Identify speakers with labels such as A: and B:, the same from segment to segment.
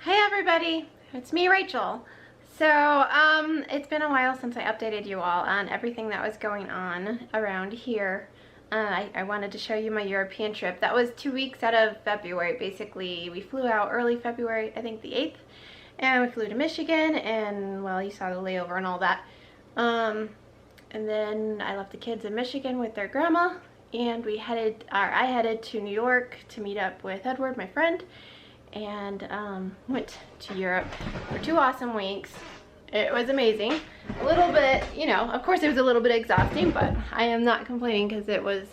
A: Hey everybody, it's me, Rachel. So, it's been a while since I updated you all on everything that was going on around here. I wanted to show you my European trip. That was 2 weeks out of February, basically. We flew out early February, I think the 8th, and we flew to Michigan, and, well, you saw the layover and all that. And then I left the kids in Michigan with their grandma, and I headed to New York to meet up with Edward, my friend, and went to Europe for 2 awesome weeks. It was amazing. A little bit, you know, of course it was a little bit exhausting, but I am not complaining because it was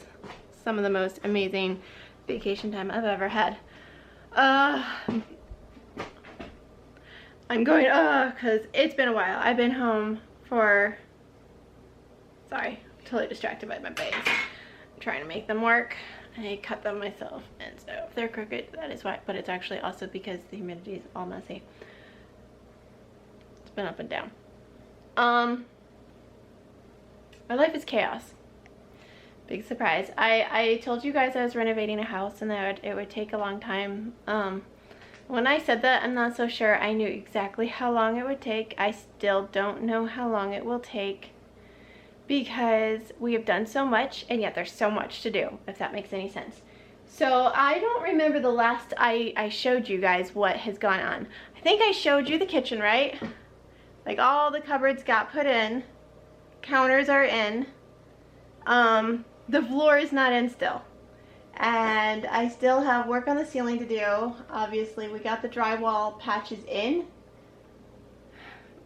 A: some of the most amazing vacation time I've ever had. I'm going, because it's been a while. I've been home for, sorry, totally distracted by my bangs. I'm trying to make them work. I cut them myself, and so if they're crooked, that is why, but it's actually also because the humidity is all messy. It's been up and down. My life is chaos. Big surprise. I told you guys I was renovating a house and that it would take a long time. When I said that, I'm not so sure I knew exactly how long it would take. I still don't know how long it will take, because we have done so much and yet there's so much to do, if that makes any sense. So I don't remember the last I showed you guys what has gone on. I think I showed you the kitchen, right? Like all the cupboards got put in, counters are in, the floor is not in still. And I still have work on the ceiling to do. Obviously we got the drywall patches in,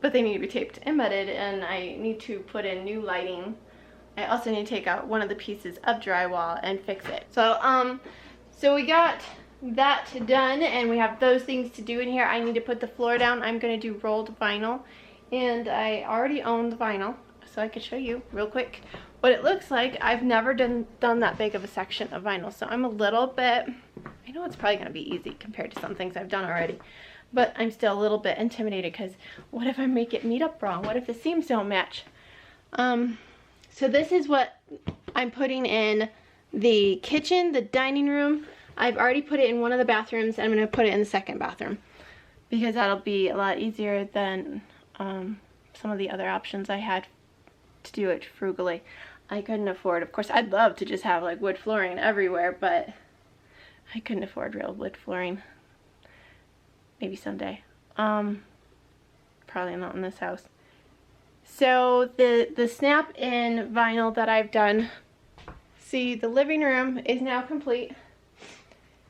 A: but they need to be taped and mudded, and I need to put in new lighting. I also need to take out one of the pieces of drywall and fix it. So, so we got that done, and we have those things to do in here. I need to put the floor down. I'm gonna do rolled vinyl, and I already own the vinyl, so I could show you real quick what it looks like. I've never done that big of a section of vinyl, so I'm a little bit, I know it's probably gonna be easy compared to some things I've done already, but I'm still a little bit intimidated because what if I make it meet up wrong? What if the seams don't match? So this is what I'm putting in the kitchen, the dining room. I've already put it in one of the bathrooms, and I'm going to put it in the second bathroom because that'll be a lot easier than some of the other options I had to do it frugally. I couldn't afford, of course, I'd love to just have like wood flooring everywhere, but I couldn't afford real wood flooring. Maybe someday. Probably not in this house. So the snap in vinyl that I've done, see, the living room is now complete.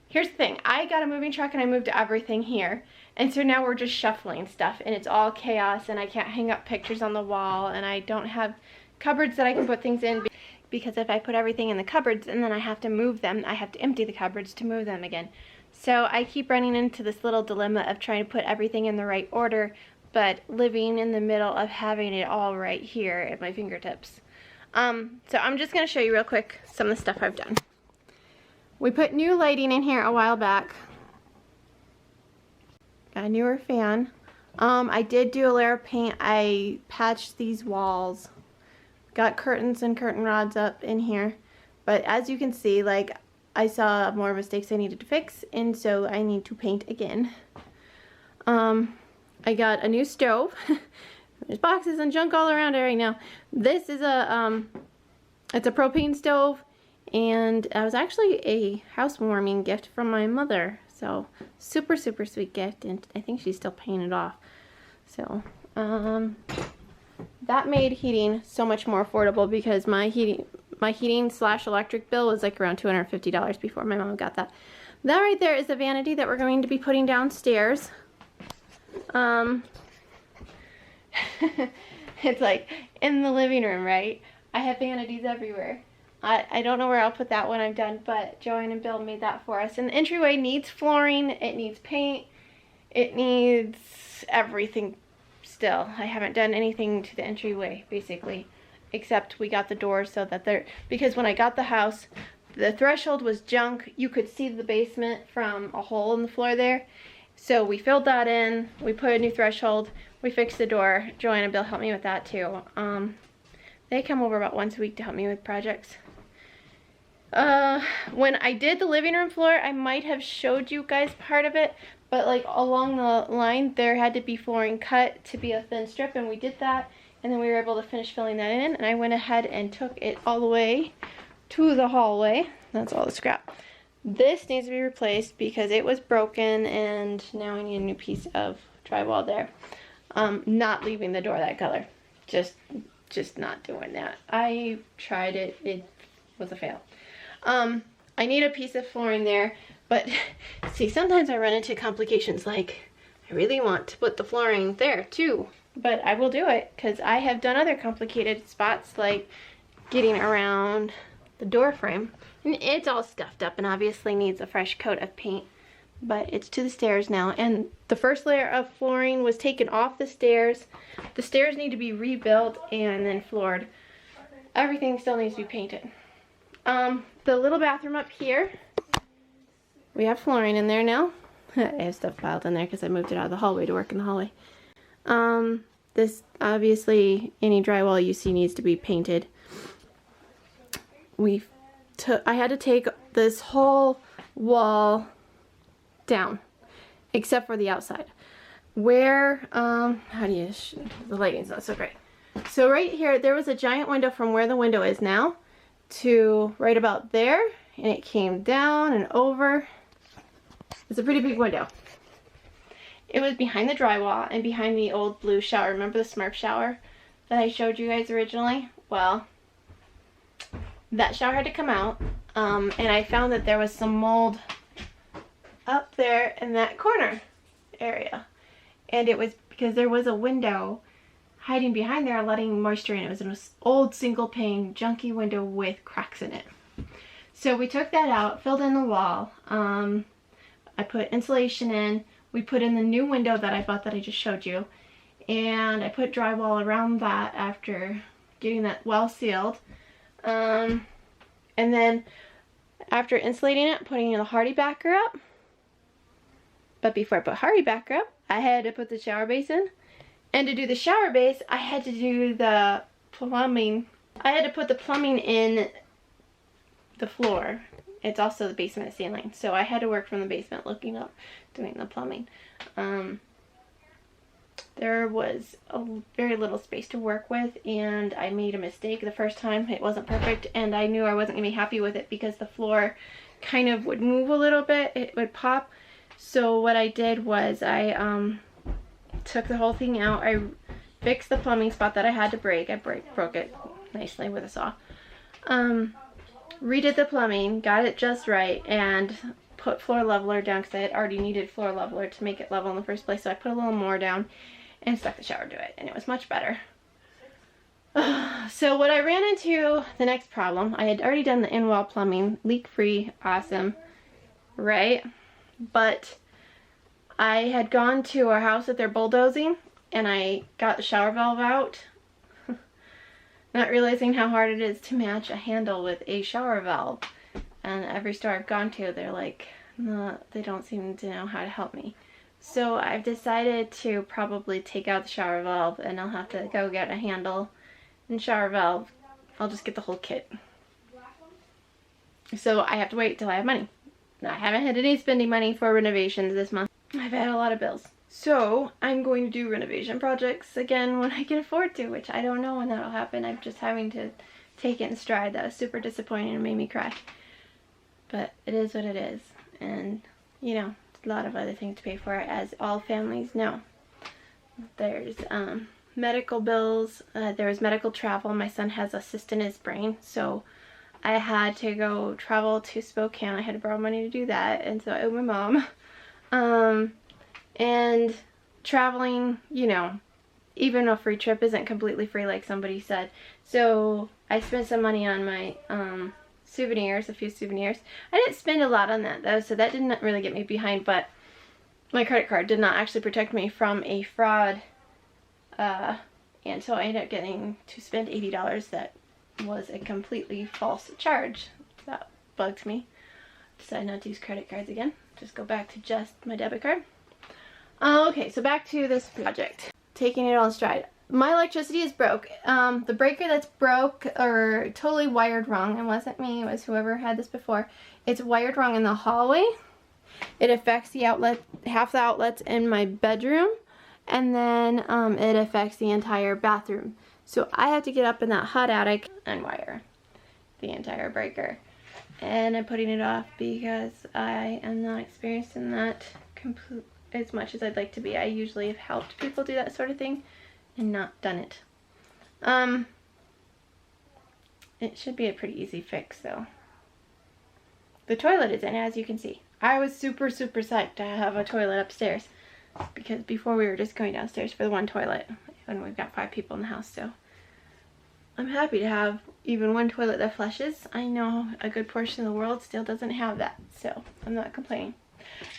A: Here's the thing, I got a moving truck and I moved everything here, and so now we're just shuffling stuff and it's all chaos, and I can't hang up pictures on the wall, and I don't have cupboards that I can put things in, because if I put everything in the cupboards and then I have to move them, I have to empty the cupboards to move them again. So I keep running into this little dilemma of trying to put everything in the right order, but living in the middle of having it all right here at my fingertips. So I'm just going to show you real quick some of the stuff I've done. We put new lighting in here a while back. Got a newer fan. I did do a layer of paint. I patched these walls. Got curtains and curtain rods up in here. But as you can see, like, I saw more mistakes I needed to fix, and so I need to paint again. I got a new stove. There's boxes and junk all around it right now. This is a, it's a propane stove, and it was actually a housewarming gift from my mother. So, super, super sweet gift, and I think she's still paying it off. So, that made heating so much more affordable, because my heating slash electric bill was like around $250 before my mom got that. That right there is the vanity that we're going to be putting downstairs. It's like in the living room, right? I have vanities everywhere. I don't know where I'll put that when I'm done, but Joanne and Bill made that for us. And the entryway needs flooring, it needs paint, it needs everything still. I haven't done anything to the entryway, basically, except we got the doors so that because when I got the house, the threshold was junk. You could see the basement from a hole in the floor there. So we filled that in, we put a new threshold, we fixed the door. Joanne and Bill helped me with that too. They come over about once a week to help me with projects. When I did the living room floor, I might have showed you guys part of it, but like along the line there had to be flooring cut to be a thin strip, and we did that, and then we were able to finish filling that in, and I went ahead and took it all the way to the hallway. That's all the scrap. This needs to be replaced because it was broken, and now I need a new piece of drywall there. Not leaving the door that color. Just not doing that. I tried it. It was a fail. I need a piece of flooring there, but see, sometimes I run into complications like I really want to put the flooring there too, but I will do it because I have done other complicated spots like getting around the door frame. It's all scuffed up and obviously needs a fresh coat of paint, but it's to the stairs now, and the first layer of flooring was taken off the stairs. The stairs need to be rebuilt and then floored. Everything still needs to be painted. The little bathroom up here, we have flooring in there now. I have stuff piled in there because I moved it out of the hallway to work in the hallway. This, obviously, any drywall you see needs to be painted. I had to take this whole wall down, except for the outside. Where, how do you, the lighting's not so great. So right here, there was a giant window from where the window is now to right about there, and it came down and over. It's a pretty big window. It was behind the drywall and behind the old blue shower. Remember the Smurf shower that I showed you guys originally? Well, that shower had to come out, and I found that there was some mold up there in that corner area, and it was because there was a window hiding behind there letting moisture in. It was an old single pane junky window with cracks in it. So we took that out, filled in the wall. I put insulation in. We put in the new window that I bought that I just showed you, and I put drywall around that after getting that well sealed. And then after insulating it, putting in the hardy backer up. But before I put hardy backer up, I had to put the shower base in. And to do the shower base, I had to do the plumbing. I had to put the plumbing in the floor. It's also the basement ceiling. So I had to work from the basement looking up, doing the plumbing. There was a very little space to work with, and I made a mistake the first time. It wasn't perfect, and I knew I wasn't going to be happy with it because the floor kind of would move a little bit. It would pop. So what I did was I took the whole thing out. I fixed the plumbing spot that I had to break. I broke it nicely with a saw. Redid the plumbing, got it just right, and put floor leveler down because I had already needed floor leveler to make it level in the first place. So I put a little more down and stuck the shower to it, and it was much better. So what I ran into, the next problem, I had already done the in-wall plumbing, leak-free, awesome, right? But I had gone to our house that they're bulldozing, and I got the shower valve out, not realizing how hard it is to match a handle with a shower valve. And every store I've gone to, they're like, no, they don't seem to know how to help me. So I've decided to probably take out the shower valve, and I'll have to go get a handle and shower valve. I'll just get the whole kit. So I have to wait till I have money. I haven't had any spending money for renovations this month. I've had a lot of bills. So I'm going to do renovation projects again when I can afford to, which I don't know when that'll happen. I'm just having to take it in stride. That was super disappointing and made me cry. But it is what it is. And, you know, a lot of other things to pay for, as all families know. There's medical bills, there's medical travel. My son has a cyst in his brain, so I had to go travel to Spokane. I had to borrow money to do that, and so I owe my mom. And traveling, you know, even a free trip isn't completely free like somebody said. So I spent some money on my souvenirs, a few souvenirs. I didn't spend a lot on that though, so that didn't really get me behind, but my credit card did not actually protect me from a fraud, and so I ended up getting to spend $80 that was a completely false charge. That bugged me. Decided not to use credit cards again. Just go back to just my debit card. Okay, so back to this project. Taking it all in stride. My electricity is broke. The breaker that's broke or totally wired wrong, it wasn't me, it was whoever had this before. It's wired wrong in the hallway, It affects the outlet, half the outlets in my bedroom, and then it affects the entire bathroom. So I have to get up in that hot attic and wire the entire breaker. And I'm putting it off because I am not experienced in that as much as I'd like to be. I usually have helped people do that sort of thing and not done it. It should be a pretty easy fix though. The toilet is in, as you can see. I was super psyched to have a toilet upstairs because before we were just going downstairs for the one toilet, and we've got 5 people in the house, so I'm happy to have even one toilet that flushes. I know a good portion of the world still doesn't have that, so I'm not complaining.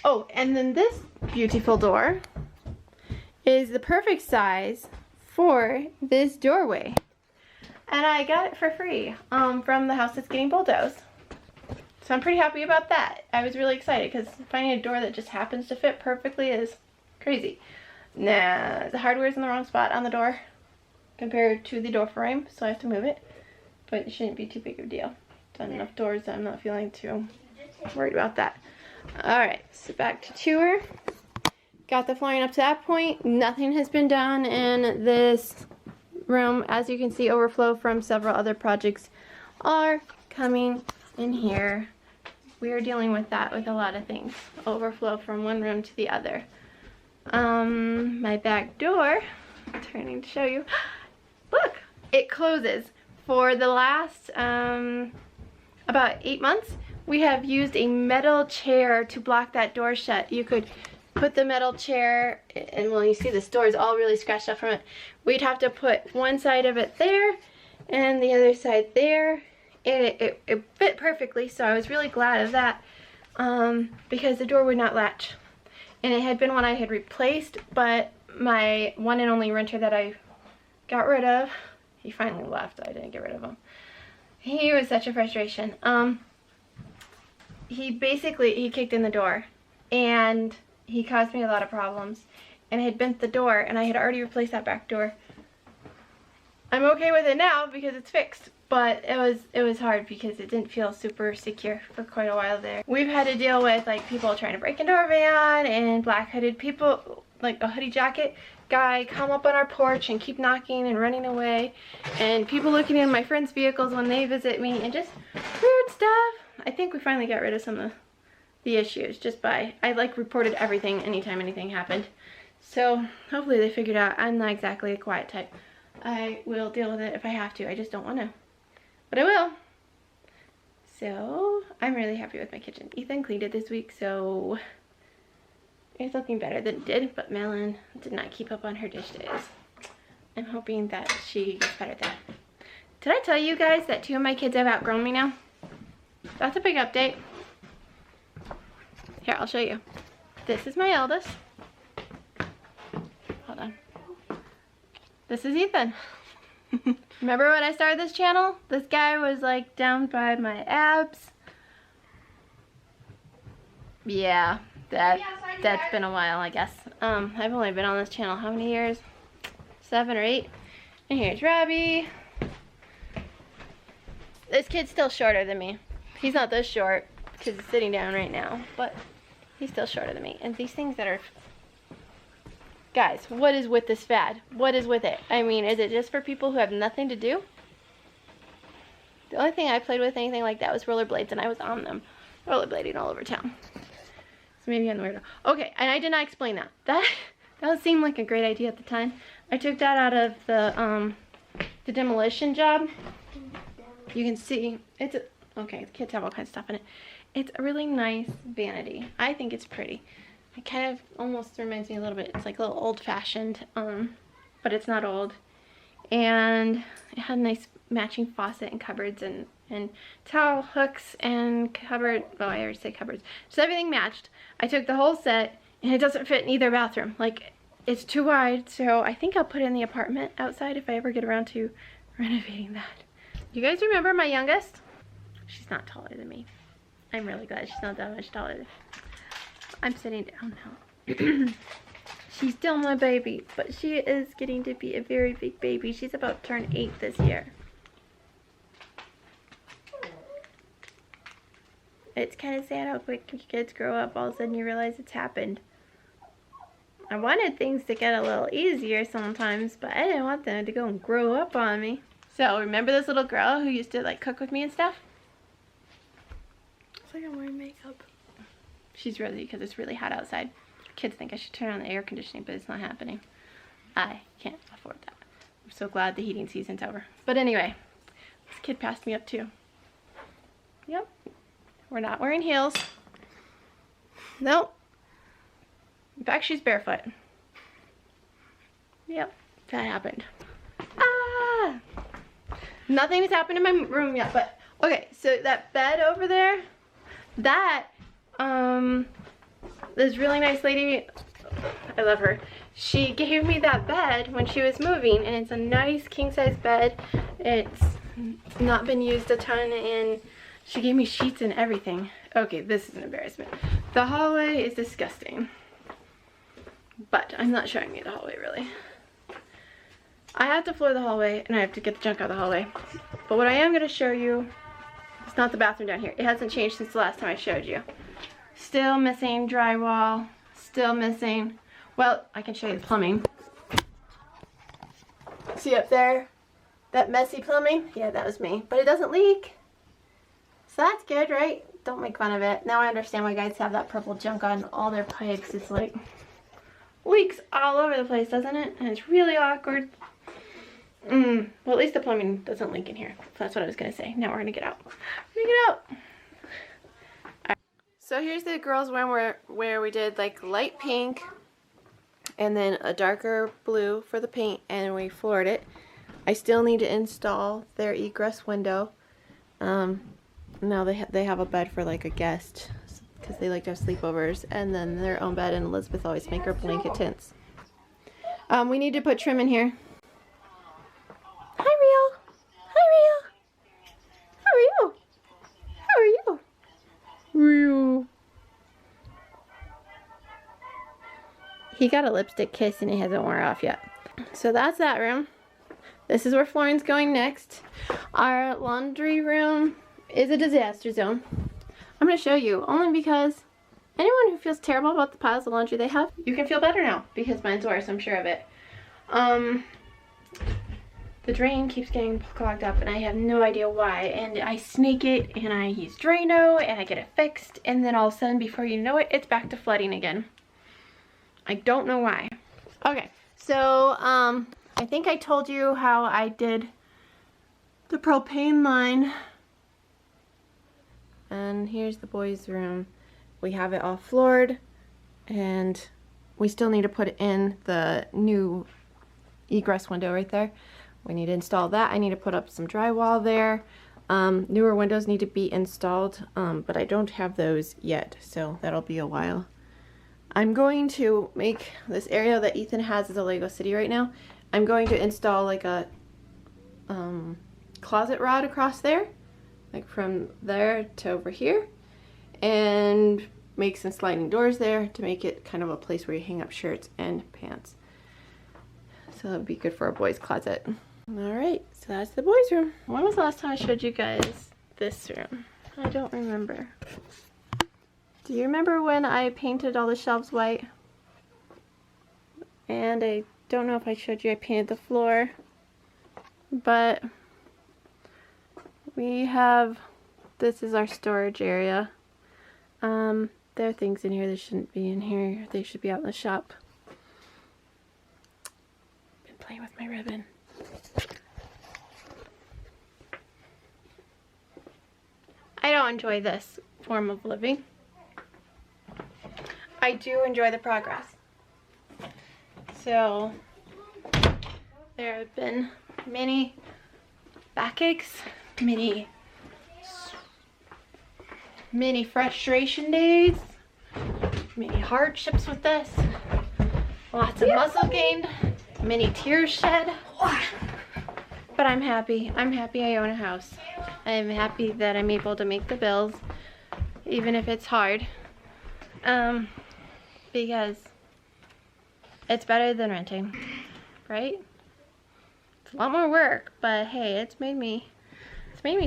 A: Oh, and then this beautiful door is the perfect size for this doorway. And I got it for free from the house that's getting bulldozed. So I'm pretty happy about that. I was really excited because finding a door that just happens to fit perfectly is crazy. Nah, the hardware's in the wrong spot on the door compared to the door frame, so I have to move it. But it shouldn't be too big of a deal. Done enough doors that I'm not feeling too worried about that. Alright, so back to tour. Got the flooring up to that point. Nothing has been done in this room. As you can see, overflow from several other projects are coming in here. We are dealing with that with a lot of things. Overflow from one room to the other. My back door, turning to show you. Look, it closes. For the last about 8 months, we have used a metal chair to block that door shut. You could put the metal chair, and well, you see this door is all really scratched up from it. We'd have to put one side of it there and the other side there, and it fit perfectly, so I was really glad of that because the door would not latch. And it had been one I had replaced, but my one and only renter that I got rid of, he finally left. I didn't get rid of him. He was such a frustration. He kicked in the door, and he caused me a lot of problems, and I had bent the door, and I had already replaced that back door. I'm okay with it now because it's fixed, but it was hard because it didn't feel super secure for quite a while there. We've had to deal with like people trying to break into our van, and black-hooded people, like a hoodie jacket guy, come up on our porch and keep knocking and running away, and people looking in my friends' vehicles when they visit me, and just weird stuff. I think we finally got rid of some of the issues just by, I like reported everything anytime anything happened. So hopefully they figured out I'm not exactly a quiet type. I will deal with it if I have to. I just don't want to. But I will. So I'm really happy with my kitchen. Ethan cleaned it this week, so it's looking better than it did, but Melon did not keep up on her dish days. I'm hoping that she gets better at that. Did I tell you guys that 2 of my kids have outgrown me now? That's a big update. Here, I'll show you. This is my eldest. Hold on. This is Ethan. Remember when I started this channel? This guy was like down by my abs. Yeah, that's been a while, I guess. I've only been on this channel how many years? 7 or 8. And here's Robbie. This kid's still shorter than me. He's not this short because he's sitting down right now, but he's still shorter than me. And these things that are... Guys, what is with this fad? What is with it? I mean, is it just for people who have nothing to do? The only thing I played with anything like that was rollerblades, and I was on them. Rollerblading all over town. So maybe I'm the weirdo. Okay, and I did not explain that. That seemed like a great idea at the time. I took that out of the demolition job. You can see, it's a... Okay, the kids have all kinds of stuff in it. It's a really nice vanity. I think it's pretty. It kind of almost reminds me a little bit. It's like a little old-fashioned, but it's not old. And it had a nice matching faucet and cupboards and towel hooks and cupboard. Well, I already said cupboards. So everything matched. I took the whole set, and it doesn't fit in either bathroom. Like, it's too wide, so I think I'll put it in the apartment outside if I ever get around to renovating that. You guys remember my youngest? She's not taller than me. I'm really glad she's not that much taller than me. I'm sitting down now. She's still my baby, but she is getting to be a very big baby. She's about to turn 8 this year. It's kind of sad how quick kids grow up. All of a sudden you realize it's happened. I wanted things to get a little easier sometimes, but I didn't want them to go and grow up on me. So remember this little girl who used to like cook with me and stuff? It's like I'm wearing makeup. She's Rosie because it's really hot outside. Kids think I should turn on the air conditioning, but it's not happening. I can't afford that. I'm so glad the heating season's over. But anyway, this kid passed me up too. Yep. We're not wearing heels. Nope. In fact, she's barefoot. Yep, that happened. Ah! Nothing has happened in my room yet, but okay, so that bed over there, that, this really nice lady, I love her. She gave me that bed when she was moving, and it's a nice king-size bed. It's not been used a ton, and she gave me sheets and everything. Okay, this is an embarrassment. The hallway is disgusting. But I'm not showing you the hallway really. I have to floor the hallway and I have to get the junk out of the hallway. But what I am going to show you is not the bathroom down here. It hasn't changed since the last time I showed you. Still missing drywall. Still missing. Well, I can show you the plumbing. See up there? That messy plumbing? Yeah, that was me. But it doesn't leak. So that's good, right? Don't make fun of it. Now I understand why guys have that purple junk on all their pipes. It's like leaks all over the place, doesn't it? And it's really awkward. Well, at least the plumbing doesn't leak in here. That's what I was gonna say. Now we're gonna get out. We're gonna get out. Right. So here's the girls' room where we did like light pink and then a darker blue for the paint, and we floored it. I still need to install their egress window. Now they have a bed for like a guest, because they like to have sleepovers, and then their own bed, and Elizabeth always make her blanket tints. We need to put trim in here. Hi, Rio. Hi, Rio. How are you? How are you? Rio. He got a lipstick kiss and it hasn't worn off yet. So that's that room. This is where flooring's going next. Our laundry room is a disaster zone. I'm going to show you, only because anyone who feels terrible about the piles of laundry they have, you can feel better now, because mine's worse, I'm sure of it. The drain keeps getting clogged up and I have no idea why, and I snake it and I use Drano and I get it fixed, and then all of a sudden, before you know it, it's back to flooding again. I don't know why. Okay, so I think I told you how I did the propane line. And here's the boys' room. We have it all floored, and we still need to put in the new egress window right there. We need to install that. I need to put up some drywall there. Newer windows need to be installed, but I don't have those yet, so that'll be a while. I'm going to make this area that Ethan has as a Lego city right now. I'm going to install like a closet rod across there, like from there to over here, and make some sliding doors there to make it kind of a place where you hang up shirts and pants. So that would be good for a boys' closet. Alright, so that's the boys' room. When was the last time I showed you guys this room? I don't remember. Do you remember when I painted all the shelves white? And I don't know if I showed you I painted the floor, but we have, this is our storage area. There are things in here that shouldn't be in here. They should be out in the shop. Been playing with my ribbon. I don't enjoy this form of living. I do enjoy the progress. So there have been many backaches, many frustration days, many hardships with this, lots of muscle gained, many tears shed. But I'm happy. I'm happy I own a house. I'm happy that I'm able to make the bills, even if it's hard. Because it's better than renting, right? It's a lot more work, but hey, it's made me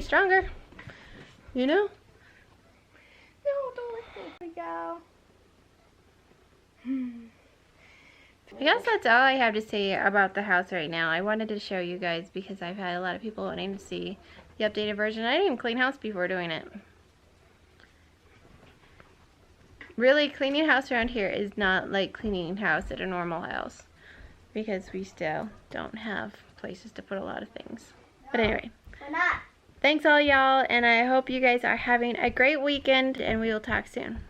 A: stronger, you know? go. I guess that's all I have to say about the house right now. I wanted to show you guys because I've had a lot of people wanting to see the updated version. I didn't even clean house before doing it. Really, cleaning house around here is not like cleaning house at a normal house because we still don't have places to put a lot of things. But anyway, thanks all y'all, and I hope you guys are having a great weekend, and we will talk soon.